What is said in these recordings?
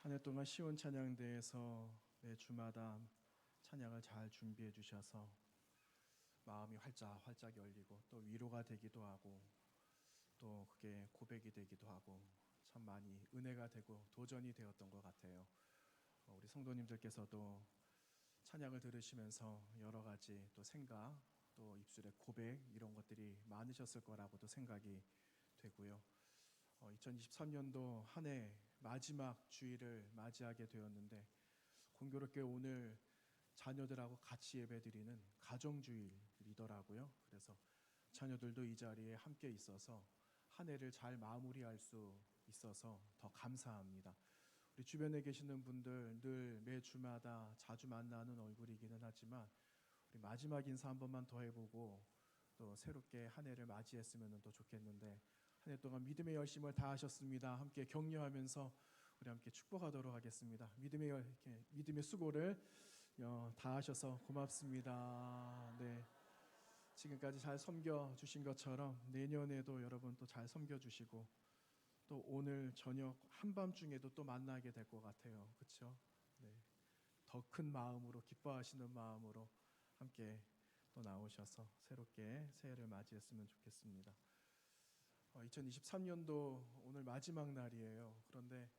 한 해 동안 시온 찬양대에서 매 주마다 찬양을 잘 준비해 주셔서 마음이 활짝활짝 열리고 또 위로가 되기도 하고 또 그게 고백이 되기도 하고 참 많이 은혜가 되고 도전이 되었던 것 같아요. 우리 성도님들께서도 찬양을 들으시면서 여러 가지 또 생각 또 입술의 고백 이런 것들이 많으셨을 거라고도 생각이 되고요. 2023년도 한 해 마지막 주일을 맞이하게 되었는데 공교롭게 오늘 자녀들하고 같이 예배드리는 가정주일이더라고요. 그래서 자녀들도 이 자리에 함께 있어서 한 해를 잘 마무리할 수 있어서 더 감사합니다. 우리 주변에 계시는 분들 늘 매 주마다 자주 만나는 얼굴이기는 하지만 우리 마지막 인사 한 번만 더 해보고 또 새롭게 한 해를 맞이했으면 더 좋겠는데 한 해 동안 믿음의 열심을 다하셨습니다. 함께 격려하면서 우리 함께 축복하도록 하겠습니다. 믿음의 수고를 다하셔서 고맙습니다. 네, 지금까지 잘 섬겨 주신 것처럼 내년에도 여러분 또 잘 섬겨 주시고 또 오늘 저녁 한밤중에도 또 만나게 될 것 같아요. 그렇죠? 네, 더 큰 마음으로 기뻐하시는 마음으로 함께 또 나오셔서 새롭게 새해를 맞이했으면 좋겠습니다. 2023년도 오늘 마지막 날이에요. 그런데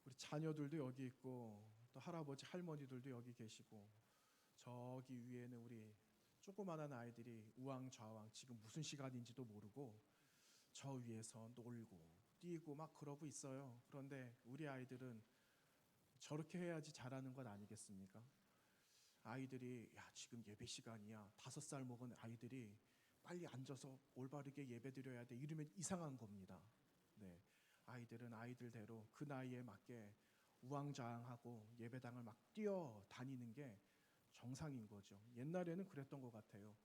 우리 자녀들도 여기 있고 또 할아버지 할머니들도 여기 계시고 저기 위에는 우리 조그마한 아이들이 우왕좌왕 지금 무슨 시간인지도 모르고 저 위에서 놀고 뛰고 막 그러고 있어요. 그런데 우리 아이들은 저렇게 해야지 잘하는 것 아니겠습니까? 아이들이 야 지금 예배 시간이야 5살 먹은 아이들이 빨리 앉아서 올바르게 예배 드려야 돼 이러면 이상한 겁니다. 네, 아이들은 아이들대로 그 나이에 맞게 우왕좌왕하고 예배당을 막 뛰어다니는 게 정상인 거죠. 옛날에는 그랬던 것 같아요.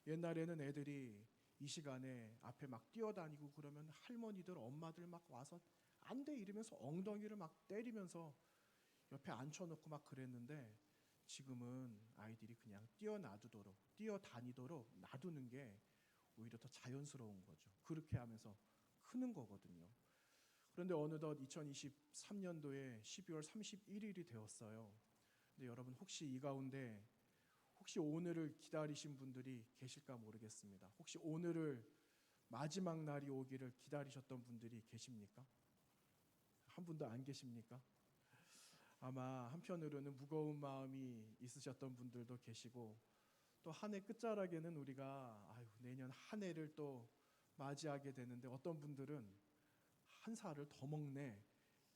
옛날에는 애들이 이 시간에 앞에 막 뛰어다니고 그러면 할머니들 엄마들 막 와서 안 돼 이러면서 엉덩이를 막 때리면서 옆에 앉혀놓고 막 그랬는데 지금은 아이들이 그냥 뛰어다니도록 놔두는 게 오히려 더 자연스러운 거죠. 그렇게 하면서 크는 거거든요. 그런데 어느덧 2023년도에 12월 31일이 되었어요. 근데 여러분 혹시 이 가운데 혹시 오늘을 기다리신 분들이 계실까 모르겠습니다. 혹시 오늘을 마지막 날이 오기를 기다리셨던 분들이 계십니까? 한 분도 안 계십니까? 아마 한편으로는 무거운 마음이 있으셨던 분들도 계시고 또 한 해 끝자락에는 우리가 내년 한 해를 또 맞이하게 되는데 어떤 분들은 한 살을 더 먹네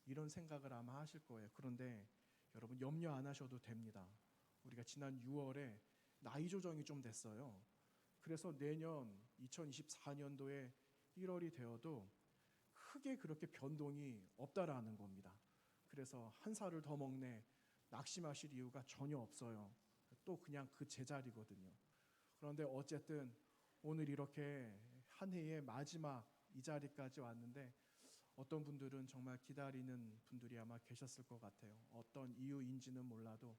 이런 생각을 아마 하실 거예요. 그런데 여러분 염려 안 하셔도 됩니다. 우리가 지난 6월에 나이 조정이 좀 됐어요. 그래서 내년 2024년도에 1월이 되어도 크게 그렇게 변동이 없다라는 겁니다. 그래서 한 살을 더 먹네 낙심하실 이유가 전혀 없어요. 또 그냥 그 제자리거든요. 그런데 어쨌든 오늘 이렇게 한 해의 마지막 이 자리까지 왔는데 어떤 분들은 정말 기다리는 분들이 아마 계셨을 것 같아요. 어떤 이유인지는 몰라도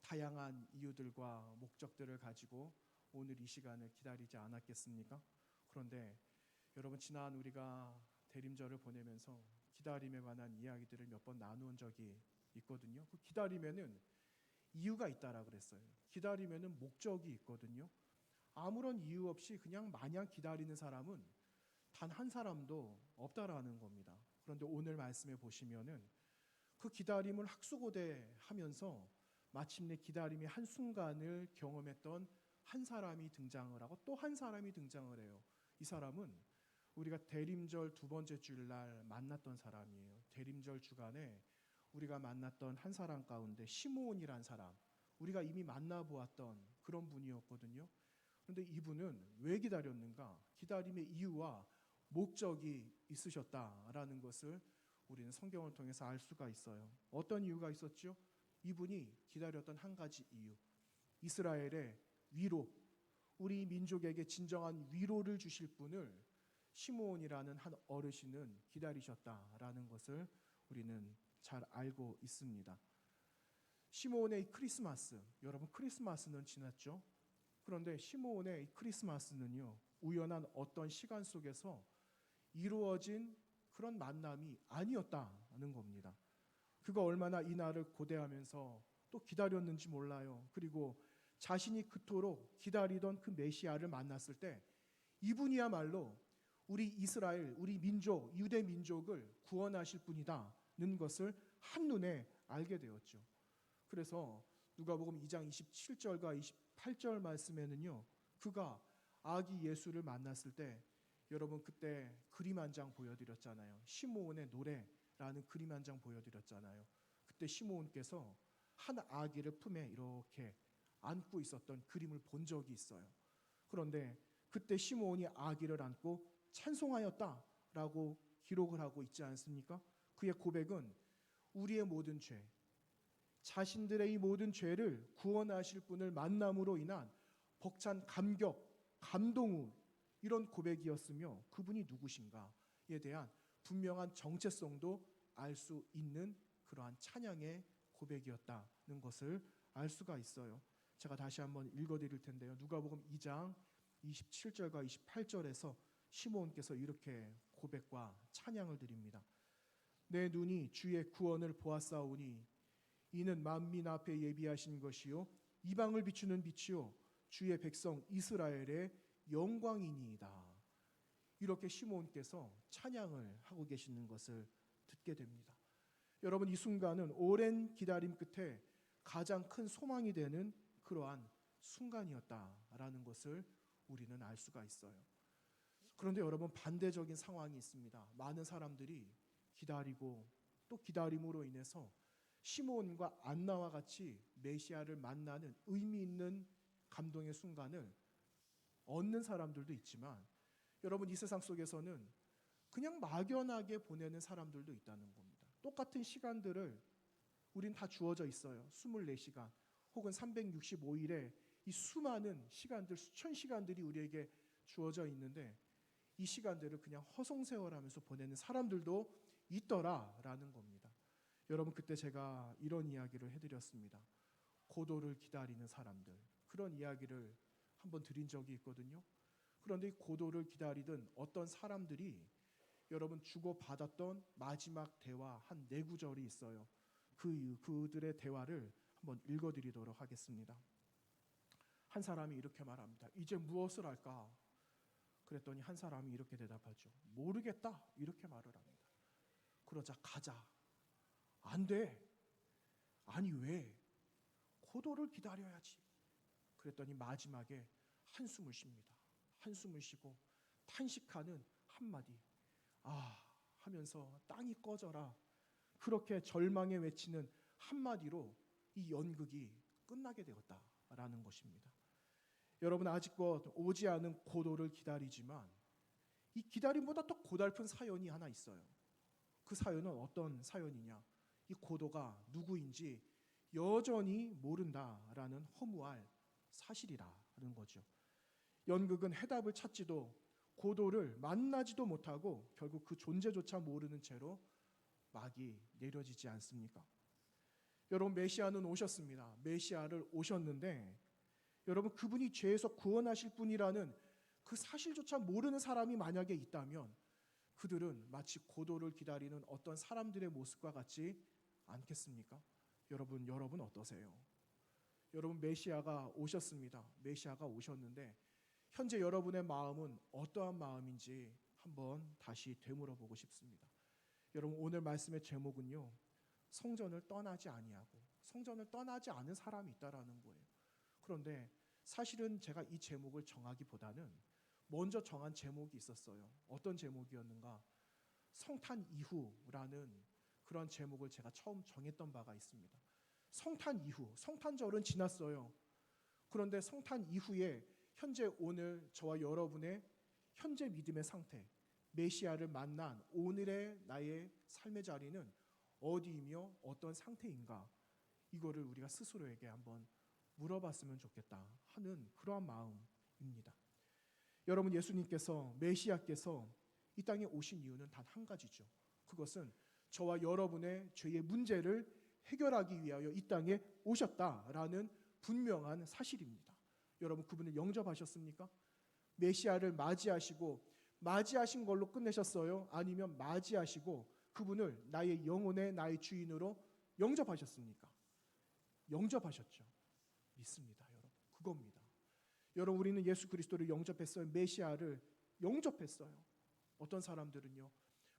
다양한 이유들과 목적들을 가지고 오늘 이 시간을 기다리지 않았겠습니까? 그런데 여러분 지난 우리가 대림절을 보내면서 기다림에 관한 이야기들을 몇 번 나누은 적이 있거든요. 그 기다림에는 이유가 있다라 그랬어요. 기다림에는 목적이 있거든요. 아무런 이유 없이 그냥 마냥 기다리는 사람은 단 한 사람도 없다라는 겁니다. 그런데 오늘 말씀에 보시면은 그 기다림을 학수고대하면서 마침내 기다림의 한순간을 경험했던 한 사람이 등장을 하고 또 한 사람이 등장을 해요. 이 사람은 우리가 대림절 두 번째 주일날 만났던 사람이에요. 대림절 주간에 우리가 만났던 한 사람 가운데 시므온이란 사람, 우리가 이미 만나보았던 그런 분이었거든요. 그런데 이분은 왜 기다렸는가? 기다림의 이유와 목적이 있으셨다라는 것을 우리는 성경을 통해서 알 수가 있어요. 어떤 이유가 있었죠? 이분이 기다렸던 한 가지 이유, 이스라엘의 위로, 우리 민족에게 진정한 위로를 주실 분을 시므온이라는 한 어르신은 기다리셨다라는 것을 우리는 잘 알고 있습니다. 시므온의 크리스마스, 여러분 크리스마스는 지났죠? 그런데 시므온의 크리스마스는요, 우연한 어떤 시간 속에서 이루어진 그런 만남이 아니었다는 겁니다. 그가 얼마나 이 날을 고대하면서 또 기다렸는지 몰라요. 그리고 자신이 그토록 기다리던 그 메시아를 만났을 때 이분이야말로 우리 이스라엘, 우리 민족, 유대 민족을 구원하실 분이다는 것을 한눈에 알게 되었죠. 그래서 누가복음 2장 27절과 28절 말씀에는요, 그가 아기 예수를 만났을 때, 여러분 그때 그림 한 장 보여드렸잖아요. 시므온의 노래라는 그림 한 장 보여드렸잖아요. 그때 시므온께서 한 아기를 품에 이렇게 안고 있었던 그림을 본 적이 있어요. 그런데 그때 시므온이 아기를 안고 찬송하였다라고 기록을 하고 있지 않습니까? 그의 고백은 우리의 모든 죄, 자신들의 이 모든 죄를 구원하실 분을 만남으로 인한 벅찬 감격, 감동 후 이런 고백이었으며, 그분이 누구신가에 대한 분명한 정체성도 알 수 있는 그러한 찬양의 고백이었다는 것을 알 수가 있어요. 제가 다시 한번 읽어드릴 텐데요. 누가복음 2장 27절과 28절에서 시므온께서 이렇게 고백과 찬양을 드립니다. 내 눈이 주의 구원을 보았사오니 이는 만민 앞에 예비하신 것이요 이방을 비추는 빛이요 주의 백성 이스라엘의 영광이니이다. 이렇게 시므온께서 찬양을 하고 계시는 것을 듣게 됩니다. 여러분, 이 순간은 오랜 기다림 끝에 가장 큰 소망이 되는 그러한 순간이었다라는 것을 우리는 알 수가 있어요. 그런데 여러분, 반대적인 상황이 있습니다. 많은 사람들이 기다리고 또 기다림으로 인해서 시므온과 안나와 같이 메시아를 만나는 의미 있는 감동의 순간을 얻는 사람들도 있지만, 여러분 이 세상 속에서는 그냥 막연하게 보내는 사람들도 있다는 겁니다. 똑같은 시간들을 우린 다 주어져 있어요. 24시간 혹은 365일에 이 수많은 시간들, 수천 시간들이 우리에게 주어져 있는데 이 시간들을 그냥 허송세월하면서 보내는 사람들도 있더라라는 겁니다. 여러분, 그때 제가 이런 이야기를 해드렸습니다. 고도를 기다리는 사람들, 그런 이야기를 한번 드린 적이 있거든요. 그런데 이 고도를 기다리던 어떤 사람들이 여러분 주고받았던 마지막 대화 한 4구절이 있어요. 그들의 대화를 한번 읽어드리도록 하겠습니다. 한 사람이 이렇게 말합니다. 이제 무엇을 할까? 그랬더니 한 사람이 이렇게 대답하죠. 모르겠다. 이렇게 말을 합니다. 그러자 가자. 안 돼. 아니 왜? 고도를 기다려야지. 그랬더니 마지막에 한숨을 쉽니다. 한숨을 쉬고 탄식하는 한마디. 아 하면서 땅이 꺼져라. 그렇게 절망에 외치는 한마디로 이 연극이 끝나게 되었다라는 것입니다. 여러분, 아직껏 오지 않은 고도를 기다리지만 이 기다림보다 더 고달픈 사연이 하나 있어요. 그 사연은 어떤 사연이냐? 이 고도가 누구인지 여전히 모른다라는 허무할 사실이라는 거죠. 연극은 해답을 찾지도 고도를 만나지도 못하고 결국 그 존재조차 모르는 채로 막이 내려지지 않습니까? 여러분, 메시아는 오셨습니다. 메시아를 오셨는데 여러분, 그분이 죄에서 구원하실 분이라는 그 사실조차 모르는 사람이 만약에 있다면 그들은 마치 고도를 기다리는 어떤 사람들의 모습과 같지 않겠습니까? 여러분 어떠세요? 여러분, 메시아가 오셨습니다. 메시아가 오셨는데 현재 여러분의 마음은 어떠한 마음인지 한번 다시 되물어보고 싶습니다. 여러분, 오늘 말씀의 제목은요, 성전을 떠나지 아니하고 성전을 떠나지 않은 사람이 있다라는 거예요. 그런데 사실은 제가 이 제목을 정하기보다는 먼저 정한 제목이 있었어요. 어떤 제목이었는가? 성탄 이후라는 그런 제목을 제가 처음 정했던 바가 있습니다. 성탄 이후, 성탄절은 지났어요. 그런데 성탄 이후에 현재 오늘 저와 여러분의 현재 믿음의 상태, 메시아를 만난 오늘의 나의 삶의 자리는 어디이며 어떤 상태인가? 이거를 우리가 스스로에게 한번 물어봤으면 좋겠다 하는 그러한 마음입니다. 여러분, 예수님께서, 메시아께서 이 땅에 오신 이유는 단 한 가지죠. 그것은 저와 여러분의 죄의 문제를 해결하기 위하여 이 땅에 오셨다라는 분명한 사실입니다. 여러분, 그분을 영접하셨습니까? 메시아를 맞이하신 걸로 끝내셨어요? 아니면 맞이하시고 그분을 나의 영혼의 나의 주인으로 영접하셨습니까? 영접하셨죠. 믿습니다, 여러분. 그겁니다. 여러분, 우리는 예수 그리스도를 영접했어요. 메시아를 영접했어요. 어떤 사람들은요,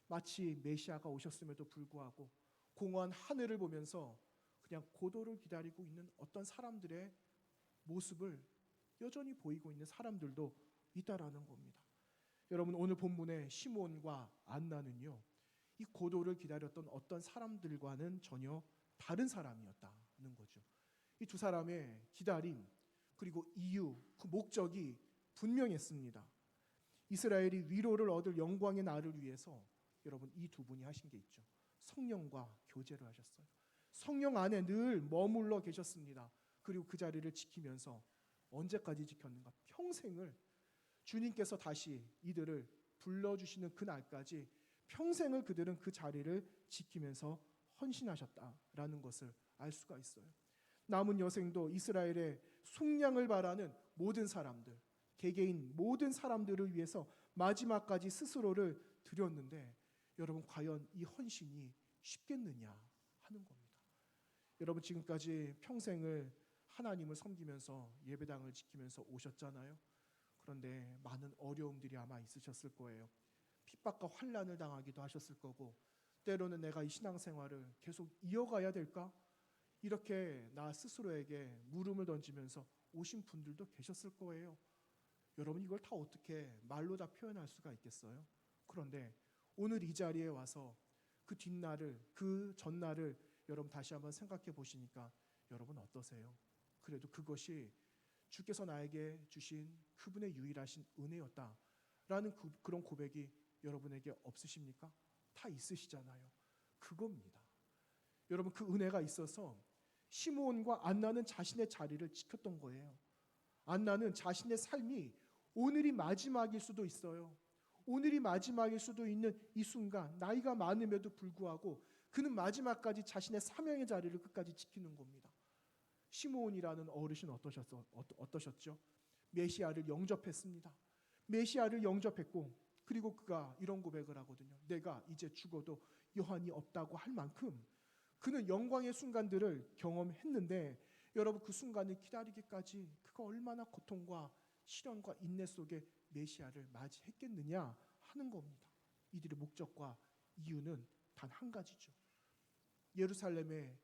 마치 메시아가 오셨음에도 불구하고 공허한 하늘을 보면서 그냥 고도를 기다리고 있는 어떤 사람들의 모습을 여전히 보이고 있는 사람들도 있다라는 겁니다. 여러분, 오늘 본문의 시몬과 안나는요, 이 고도를 기다렸던 어떤 사람들과는 전혀 다른 사람이었다는 거죠. 이 두 사람의 기다림 그리고 이유, 그 목적이 분명했습니다. 이스라엘이 위로를 얻을 영광의 날을 위해서 여러분, 이 두 분이 하신 게 있죠. 성령과 교제를 하셨어요. 성령 안에 늘 머물러 계셨습니다. 그리고 그 자리를 지키면서 언제까지 지켰는가? 평생을 주님께서 다시 이들을 불러주시는 그날까지 평생을 그들은 그 자리를 지키면서 헌신하셨다라는 것을 알 수가 있어요. 남은 여생도 이스라엘의 속량을 바라는 모든 사람들, 개개인 모든 사람들을 위해서 마지막까지 스스로를 드렸는데 여러분, 과연 이 헌신이 쉽겠느냐 하는 겁니다. 여러분, 지금까지 평생을 하나님을 섬기면서 예배당을 지키면서 오셨잖아요. 그런데 많은 어려움들이 아마 있으셨을 거예요. 핍박과 환난을 당하기도 하셨을 거고, 때로는 내가 이 신앙생활을 계속 이어가야 될까? 이렇게 나 스스로에게 물음을 던지면서 오신 분들도 계셨을 거예요. 여러분, 이걸 다 어떻게 말로 다 표현할 수가 있겠어요? 그런데 오늘 이 자리에 와서 그 뒷날을, 그 전날을 여러분 다시 한번 생각해 보시니까 여러분 어떠세요? 그래도 그것이 주께서 나에게 주신 그분의 유일하신 은혜였다라는 그런 고백이 여러분에게 없으십니까? 다 있으시잖아요. 그겁니다. 여러분, 그 은혜가 있어서 시므온과 안나는 자신의 자리를 지켰던 거예요. 안나는 자신의 삶이 오늘이 마지막일 수도 있어요. 오늘이 마지막일 수도 있는 이 순간, 나이가 많음에도 불구하고 그는 마지막까지 자신의 사명의 자리를 끝까지 지키는 겁니다. 시므온이라는 어르신 어떠셨죠? 메시아를 영접했습니다. 메시아를 영접했고, 그리고 그가 이런 고백을 하거든요. 내가 이제 죽어도 여한이 없다고 할 만큼 그는 영광의 순간들을 경험했는데, 여러분, 그 순간을 기다리기까지 그가 얼마나 고통과 시련과 인내 속에 메시아를 맞이했겠느냐 하는 겁니다. 이들의 목적과 이유는 단 한 가지죠. 예루살렘의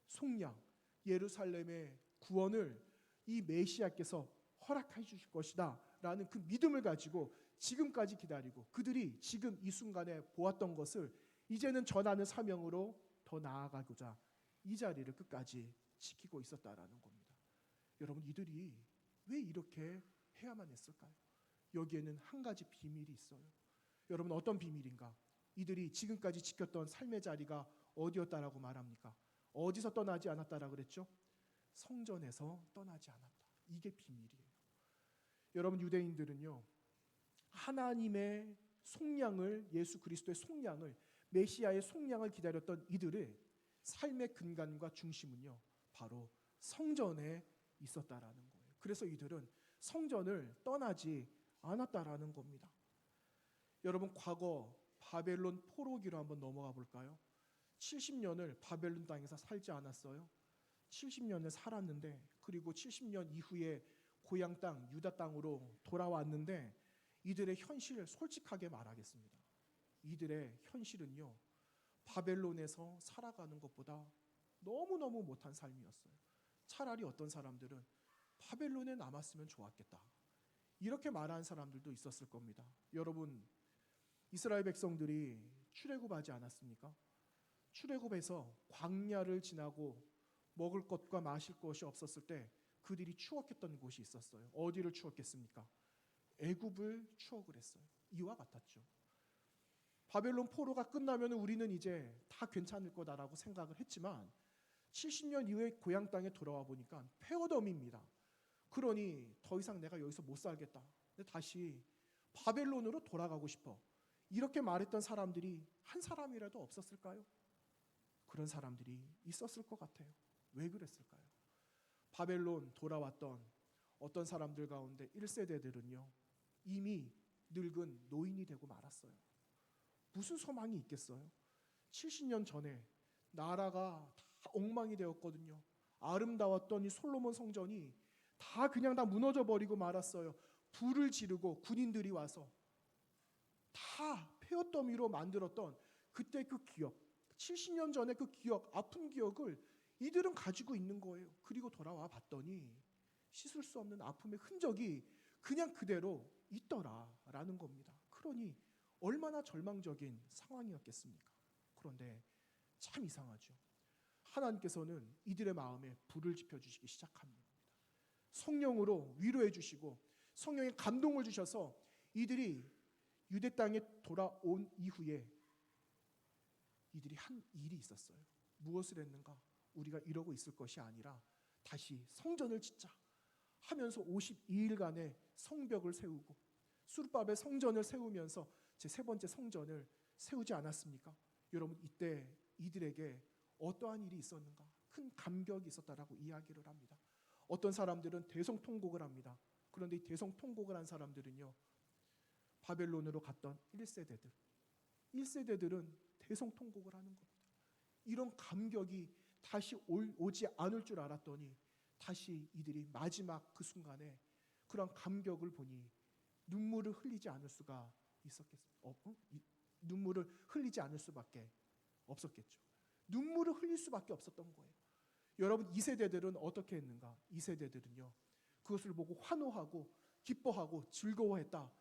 속량, 예루살렘의 구원을 이 메시아께서 허락해 주실 것이다 라는 그 믿음을 가지고 지금까지 기다리고, 그들이 지금 이 순간에 보았던 것을 이제는 전하는 사명으로 더 나아가고자 이 자리를 끝까지 지키고 있었다라는 겁니다. 여러분, 이들이 왜 이렇게 해야만 했을까요? 여기에는 한 가지 비밀이 있어요. 여러분, 어떤 비밀인가? 이들이 지금까지 지켰던 삶의 자리가 어디였다라고 말합니까? 어디서 떠나지 않았다라 그랬죠? 성전에서 떠나지 않았다. 이게 비밀이에요. 여러분, 유대인들은요, 하나님의 속량을, 예수 그리스도의 속량을, 메시아의 속량을 기다렸던 이들의 삶의 근간과 중심은요, 바로 성전에 있었다라는 거예요. 그래서 이들은 성전을 떠나지 않았다라는 겁니다. 여러분, 과거 바벨론 포로기로 한번 넘어가 볼까요? 70년을 바벨론 땅에서 살지 않았어요? 70년을 살았는데, 그리고 70년 이후에 고향 땅 유다 땅으로 돌아왔는데, 이들의 현실을 솔직하게 말하겠습니다. 이들의 현실은요, 바벨론에서 살아가는 것보다 너무너무 못한 삶이었어요. 차라리 어떤 사람들은 바벨론에 남았으면 좋았겠다, 이렇게 말하는 사람들도 있었을 겁니다. 여러분, 이스라엘 백성들이 출애굽하지 않았습니까? 출애굽해서 광야를 지나고 먹을 것과 마실 것이 없었을 때 그들이 추억했던 곳이 있었어요. 어디를 추억했습니까? 애굽을 추억을 했어요. 이와 같았죠. 바벨론 포로가 끝나면 우리는 이제 다 괜찮을 거다라고 생각을 했지만 70년 이후에 고향 땅에 돌아와 보니까 폐허덤입니다. 그러니 더 이상 내가 여기서 못 살겠다, 다시 바벨론으로 돌아가고 싶어, 이렇게 말했던 사람들이 한 사람이라도 없었을까요? 그런 사람들이 있었을 것 같아요. 왜 그랬을까요? 바벨론 돌아왔던 어떤 사람들 가운데 1세대들은요 이미 늙은 노인이 되고 말았어요. 무슨 소망이 있겠어요? 70년 전에 나라가 다 엉망이 되었거든요. 아름다웠던 이 솔로몬 성전이 다 그냥 다 무너져 버리고 말았어요. 불을 지르고 군인들이 와서 다 폐허더미로 만들었던 그때 그 기억, 70년 전에 그 기억, 아픈 기억을 이들은 가지고 있는 거예요. 그리고 돌아와 봤더니 씻을 수 없는 아픔의 흔적이 그냥 그대로 있더라라는 겁니다. 그러니 얼마나 절망적인 상황이었겠습니까? 그런데 참 이상하죠. 하나님께서는 이들의 마음에 불을 지펴주시기 시작합니다. 성령으로 위로해 주시고 성령의 감동을 주셔서 이들이 유대 땅에 돌아온 이후에 이들이 한 일이 있었어요. 무엇을 했는가? 우리가 이러고 있을 것이 아니라 다시 성전을 짓자 하면서 52일간의 성벽을 세우고 수르바벨 성전을 세우면서 제 세 번째 성전을 세우지 않았습니까? 여러분, 이때 이들에게 어떠한 일이 있었는가? 큰 감격이 있었다라고 이야기를 합니다. 어떤 사람들은 대성통곡을 합니다. 그런데 이 대성통곡을 한 사람들은요, 바벨론으로 갔던 1세대들은 대성통곡을 하는 겁니다. 이런 감격이 다시 오지 않을 줄 알았더니 다시 이들이 마지막 그 순간에 그런 감격을 보니 눈물을 흘리지 않을 수가 눈물을 흘리지 않을 수밖에 없었겠죠. 눈물을 흘릴 수밖에 없었던 거예요. 여러분, 2세대들은 어떻게 했는가? 2세대들은요, 그것을 보고 환호하고 기뻐하고 즐거워했다.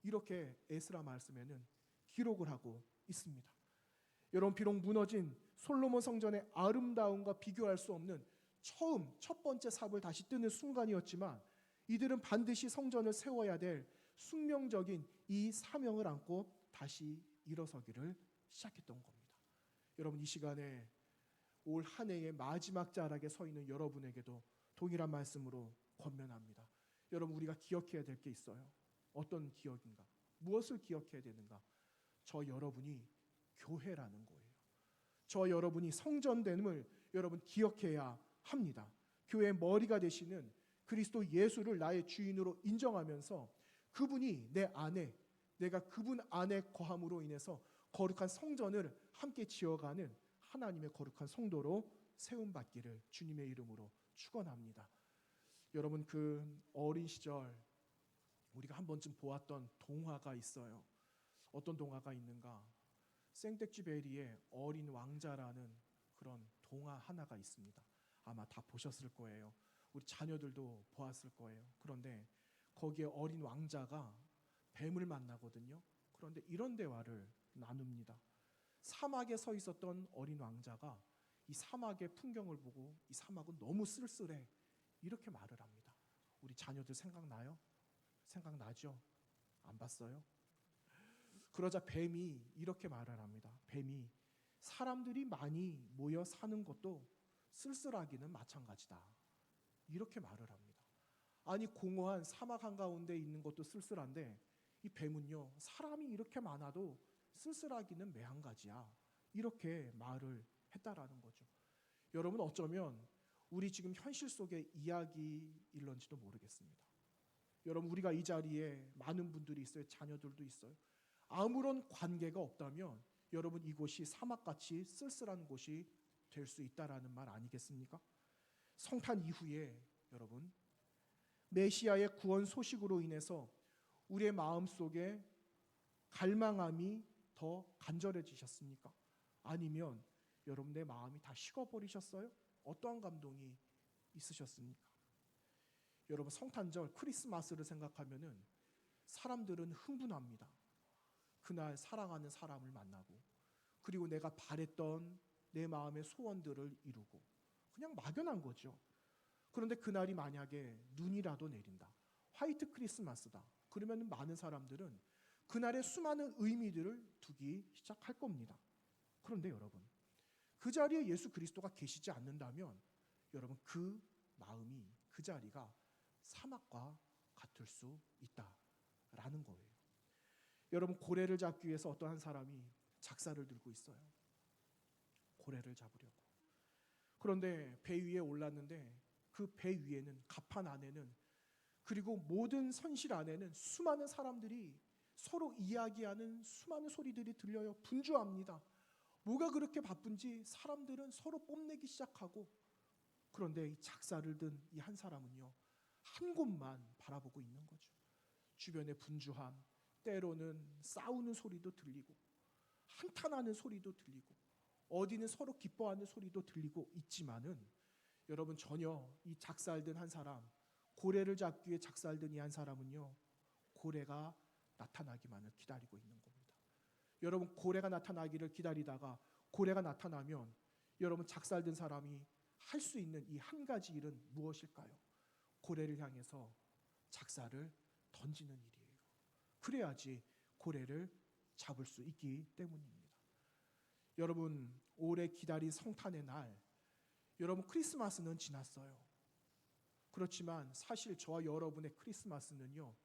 이렇게 에스라 말씀에는 기록을 하고 있습니다. 여러분, 비록 무너진 솔로몬 성전의 아름다움과 비교할 수 없는 첫 번째 삽을 다시 뜨는 순간이었지만 이들은 반드시 성전을 세워야 될 숙명적인 이 사명을 안고 다시 일어서기를 시작했던 겁니다. 여러분, 이 시간에 올 한 해의 마지막 자락에 서 있는 여러분에게도 동일한 말씀으로 권면합니다. 여러분, 우리가 기억해야 될 게 있어요. 어떤 기억인가? 무엇을 기억해야 되는가? 저 여러분이 교회라는 거예요. 저 여러분이 성전됨을 여러분 기억해야 합니다. 교회의 머리가 되시는 그리스도 예수를 나의 주인으로 인정하면서 그분이 내 안에, 내가 그분 안에 거함으로 인해서 거룩한 성전을 함께 지어가는 하나님의 거룩한 성도로 세움받기를 주님의 이름으로 축원합니다. 여러분, 그 어린 시절 우리가 한 번쯤 보았던 동화가 있어요. 어떤 동화가 있는가? 생텍쥐베리의 어린 왕자라는 그런 동화 하나가 있습니다. 아마 다 보셨을 거예요. 우리 자녀들도 보았을 거예요. 그런데 거기에 어린 왕자가 뱀을 만나거든요. 그런데 이런 대화를 나눕니다. 사막에 서 있었던 어린 왕자가 이 사막의 풍경을 보고 이 사막은 너무 쓸쓸해, 이렇게 말을 합니다. 우리 자녀들 생각나요? 생각나죠? 안 봤어요? 그러자 뱀이 이렇게 말을 합니다. 뱀이 사람들이 많이 모여 사는 것도 쓸쓸하기는 마찬가지다, 이렇게 말을 합니다. 아니, 공허한 사막 한가운데 있는 것도 쓸쓸한데 이 뱀은요, 사람이 이렇게 많아도 쓸쓸하기는 매한가지야, 이렇게 말을 했다라는 거죠. 여러분, 어쩌면 우리 지금 현실 속의 이야기일런지도 모르겠습니다. 여러분, 우리가 이 자리에 많은 분들이 있어요. 자녀들도 있어요. 아무런 관계가 없다면 여러분, 이곳이 사막같이 쓸쓸한 곳이 될 수 있다라는 말 아니겠습니까? 성탄 이후에 여러분, 메시아의 구원 소식으로 인해서 우리의 마음속에 갈망함이 더 간절해지셨습니까? 아니면 여러분, 내 마음이 다 식어버리셨어요? 어떠한 감동이 있으셨습니까? 여러분, 성탄절 크리스마스를 생각하면은 사람들은 흥분합니다. 그날 사랑하는 사람을 만나고, 그리고 내가 바랬던 내 마음의 소원들을 이루고, 그냥 막연한 거죠. 그런데 그날이 만약에 눈이라도 내린다, 화이트 크리스마스다, 그러면 많은 사람들은 그날의 수많은 의미들을 두기 시작할 겁니다. 그런데 여러분, 그 자리에 예수 그리스도가 계시지 않는다면 여러분, 그 마음이, 그 자리가 사막과 같을 수 있다라는 거예요. 여러분, 고래를 잡기 위해서 어떠한 사람이 작사를 들고 있어요. 고래를 잡으려고. 그런데 배 위에 올랐는데 그 배 위에는, 갑판 안에는, 그리고 모든 선실 안에는 수많은 사람들이 서로 이야기하는 수많은 소리들이 들려요. 분주합니다. 뭐가 그렇게 바쁜지 사람들은 서로 뽐내기 시작하고, 그런데 이 작사를 든 이 한 사람은요, 한 곳만 바라보고 있는 거죠. 주변의 분주함, 때로는 싸우는 소리도 들리고 한탄하는 소리도 들리고 어디는 서로 기뻐하는 소리도 들리고 있지만은, 여러분, 전혀 이 작살든 한 사람, 고래를 잡기 위해 작살든 이 한 사람은요, 고래가 나타나기만을 기다리고 있는 겁니다. 여러분, 고래가 나타나기를 기다리다가 고래가 나타나면 여러분, 작살든 사람이 할 수 있는 이 한 가지 일은 무엇일까요? 고래를 향해서 작살을 던지는 일이에요. 그래야지 고래를 잡을 수 있기 때문입니다. 여러분, 오래 기다린 성탄의 날, 여러분, 크리스마스는 지났어요. 그렇지만 사실 저와 여러분의 크리스마스는요,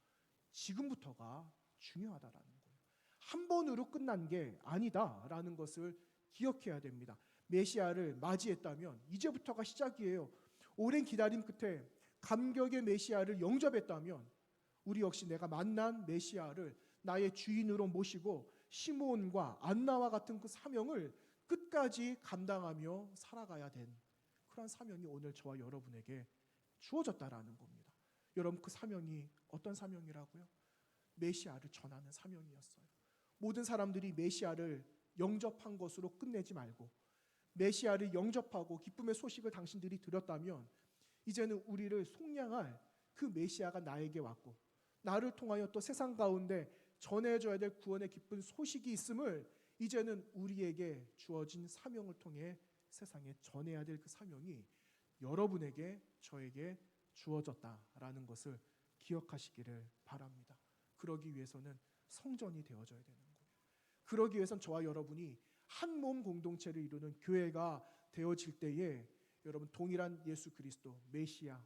지금부터가 중요하다라는 거예요. 한 번으로 끝난 게 아니다라는 것을 기억해야 됩니다. 메시아를 맞이했다면 이제부터가 시작이에요. 오랜 기다림 끝에 감격의 메시아를 영접했다면 우리 역시 내가 만난 메시아를 나의 주인으로 모시고 시므온과 안나와 같은 그 사명을 끝까지 감당하며 살아가야 된 그런 사명이 오늘 저와 여러분에게 주어졌다라는 겁니다. 여러분, 그 사명이 어떤 사명이라고요? 메시아를 전하는 사명이었어요. 모든 사람들이 메시아를 영접한 것으로 끝내지 말고, 메시아를 영접하고 기쁨의 소식을 당신들이 들었다면 이제는 우리를 속량할 그 메시아가 나에게 왔고, 나를 통하여 또 세상 가운데 전해줘야 될 구원의 기쁜 소식이 있음을 이제는 우리에게 주어진 사명을 통해 세상에 전해야 될 그 사명이 여러분에게, 저에게 주어졌다라는 것을 기억하시기를 바랍니다. 그러기 위해서는 성전이 되어져야 되는 거예요. 그러기 위해서는 저와 여러분이 한 몸 공동체를 이루는 교회가 되어질 때에 여러분, 동일한 예수 그리스도 메시아,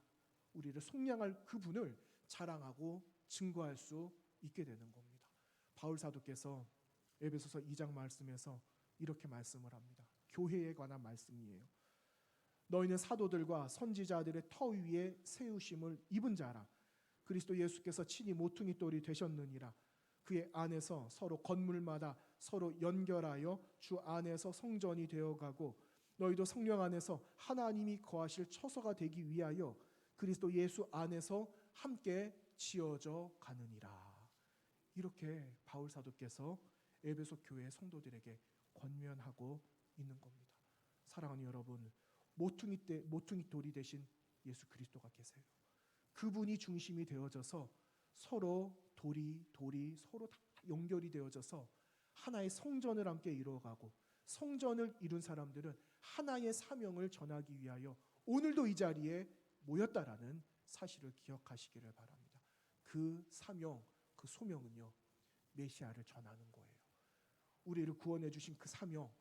우리를 속량할 그분을 자랑하고 증거할 수 있게 되는 겁니다. 바울 사도께서 에베소서 2장 말씀에서 이렇게 말씀을 합니다. 교회에 관한 말씀이에요. 너희는 사도들과 선지자들의 터 위에 세우심을 입은 자라. 그리스도 예수께서 친히 모퉁이 돌이 되셨느니라. 그의 안에서 서로 건물마다 서로 연결하여 주 안에서 성전이 되어가고, 너희도 성령 안에서 하나님이 거하실 처소가 되기 위하여 그리스도 예수 안에서 함께 지어져 가느니라. 이렇게 바울 사도께서 에베소 교회 성도들에게 권면하고 있는 겁니다. 사랑하는 여러분, 모퉁이 돌이 되신 예수 그리스도가 계세요. 그분이 중심이 되어져서 서로 돌이 서로 다 연결이 되어져서 하나의 성전을 함께 이루어가고, 성전을 이룬 사람들은 하나의 사명을 전하기 위하여 오늘도 이 자리에 모였다라는 사실을 기억하시기를 바랍니다. 그 사명, 그 소명은요, 메시아를 전하는 거예요. 우리를 구원해 주신 그 사명,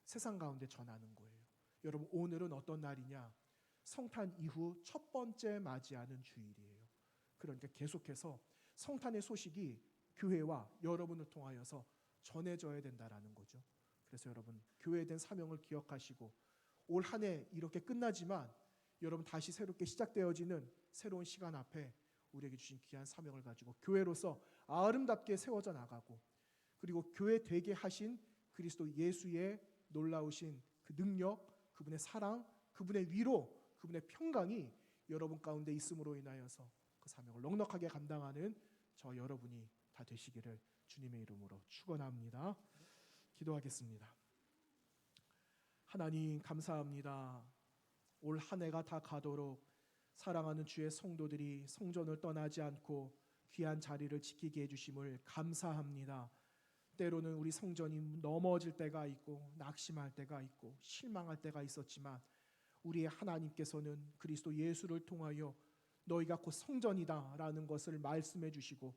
세상 가운데 전하는 거예요. 여러분, 오늘은 어떤 날이냐? 성탄 이후 첫 번째 맞이하는 주일이에요. 그러니까 계속해서 성탄의 소식이 교회와 여러분을 통하여서 전해져야 된다라는 거죠. 그래서 여러분, 교회에 대한 사명을 기억하시고, 올 한 해 이렇게 끝나지만 여러분, 다시 새롭게 시작되어지는 새로운 시간 앞에 우리에게 주신 귀한 사명을 가지고 교회로서 아름답게 세워져 나가고, 그리고 교회 되게 하신 그리스도 예수의 놀라우신 그 능력, 그분의 사랑, 그분의 위로, 그분의 평강이 여러분 가운데 있음으로 인하여서 그 사명을 넉넉하게 감당하는 저 여러분이 다 되시기를 주님의 이름으로 축원합니다. 기도하겠습니다. 하나님, 감사합니다. 올 한 해가 다 가도록 사랑하는 주의 성도들이 성전을 떠나지 않고 귀한 자리를 지키게 해주심을 감사합니다. 때로는 우리 성전이 넘어질 때가 있고 낙심할 때가 있고 실망할 때가 있었지만, 우리의 하나님께서는 그리스도 예수를 통하여 너희가 곧 성전이다 라는 것을 말씀해 주시고,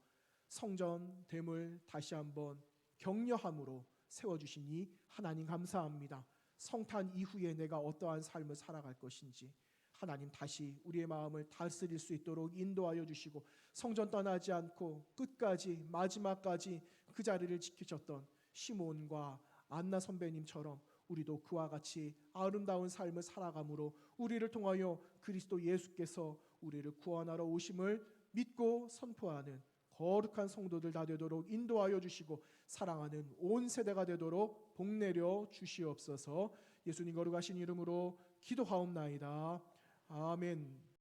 성전됨을 다시 한번 격려함으로 세워주시니 하나님 감사합니다. 성탄 이후에 내가 어떠한 삶을 살아갈 것인지 하나님 다시 우리의 마음을 다스릴 수 있도록 인도하여 주시고, 성전 떠나지 않고 끝까지 마지막까지 그 자리를 지키셨던 시몬과 안나 선배님처럼 우리도 그와 같이 아름다운 삶을 살아감으로 우리를 통하여 그리스도 예수께서 우리를 구원하러 오심을 믿고 선포하는 거룩한 성도들 다 되도록 인도하여 주시고 사랑하는 온 세대가 되도록 복 내려 주시옵소서. 예수님 거룩하신 이름으로 기도하옵나이다. 아멘.